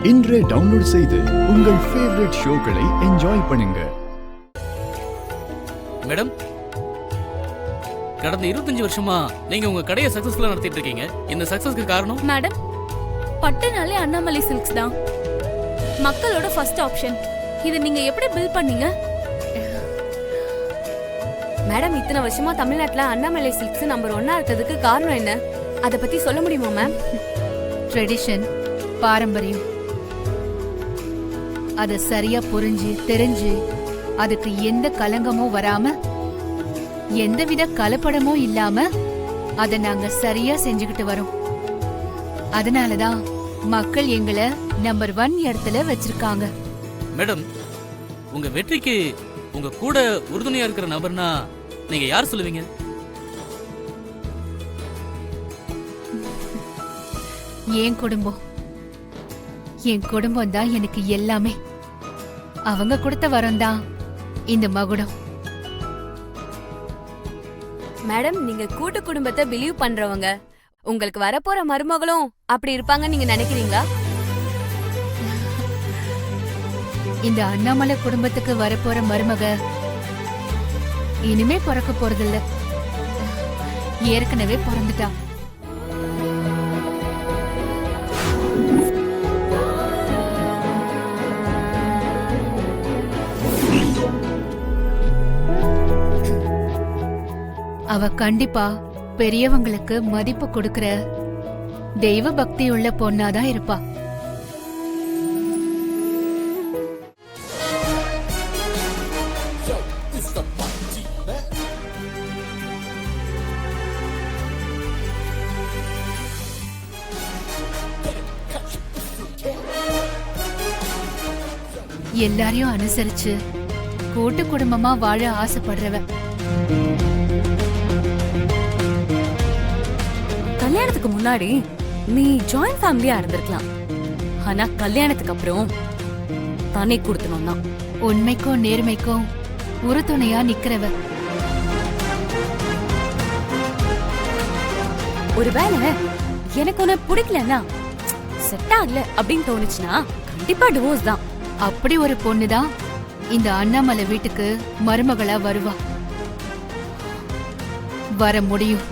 இன்றே டவுன்லோட் செய்து உங்கள் ஃபேவரட் ஷோக்களை என்ஜாய் பண்ணுங்க. மேடம், கடந்த 25 வருஷமா நீங்க உங்க கடையை சக்சஸ்ஃபுல்லா நடத்திட்டு இருக்கீங்க. இந்த சக்சஸ்க்கு காரணம்? மேடம், பட்டுனாலே அண்ணாமலை சில்க்ஸ் தான் மக்களோட ஃபர்ஸ்ட் ஆப்ஷன். இது நீங்க எப்படி பில் பண்ணீங்க? மேடம், இத்தனை வருஷமா தமிழ்நாட்டுல அண்ணாமலை சில்க்ஸ் நம்பர் 1 இருக்கிறதுக்கு காரணம் என்ன? அத பத்தி சொல்ல முடியுமா மேம்? ட்ரெடிஷன், பாரம்பரியம். அத சரியா புரிஞ்சு தெரிஞ்சு அதுக்கு எந்த கலங்கமும் வராம எந்தவித கலப்படமும் இல்லாம அத நாங்க சரியா செஞ்சுக்கிட்டு வரோம். அதனாலதான் மக்கள் எங்களை நம்பர் 1 இடத்துல வச்சிருக்காங்க. மேடம், உங்க வெற்றிக்கு உங்க கூட உறுதுணையா இருக்கிற நபர்னா நீங்க யார் சொல்லுவீங்க? என் குடும்பம். என் குடும்பம் தான் எனக்கு எல்லாமே. அவங்க கொடுத்த வரம் தான் இந்த மகுடம். மேடம், நீங்க கூட்டு குடும்பத்தை பிலீவ் பண்றவங்க. உங்களுக்கு வரப்போற மருமகளும் அப்படி இருப்பாங்க நீங்க நினைக்கிறீங்களா? இந்த அண்ணாமலை குடும்பத்துக்கு வரப்போற மருமக இனிமே பிறக்க போறதில்ல, ஏற்கனவே பிறந்துட்டா. அவ கண்டிப்பா பெரியவங்களுக்கு மதிப்பு கொடுக்கற தெய்வ பக்தி உள்ள பொண்ணாதான் இருப்பா. எல்லாரையும் அனுசரிச்சு கூட்டு குடும்பமா வாழ ஆசைப்படுறவ. கல்யாணத்துக்கு முன்னாடி நீ ஜாயிண்ட் ஃபேமிலியா இருந்திருக்கலாம். ஆனா கல்யாணத்துக்கு அப்புறம் தனி கொடுத்தணும் தான். உண்மைக்கும் நேர்மைக்கும் உறுதுணையா நிக்கிறவ. ஒருவேளை எனக்கு உன்னை பிடிக்கலன்னா, செட் ஆகல அப்படின்னு தோணுச்சுன்னா கண்டிப்பா டிவோர்ஸ் தான். அப்படி ஒரு பொண்ணுதான் இந்த அண்ணாமலை வீட்டுக்கு மருமகளா வருவா. வர முடியும்.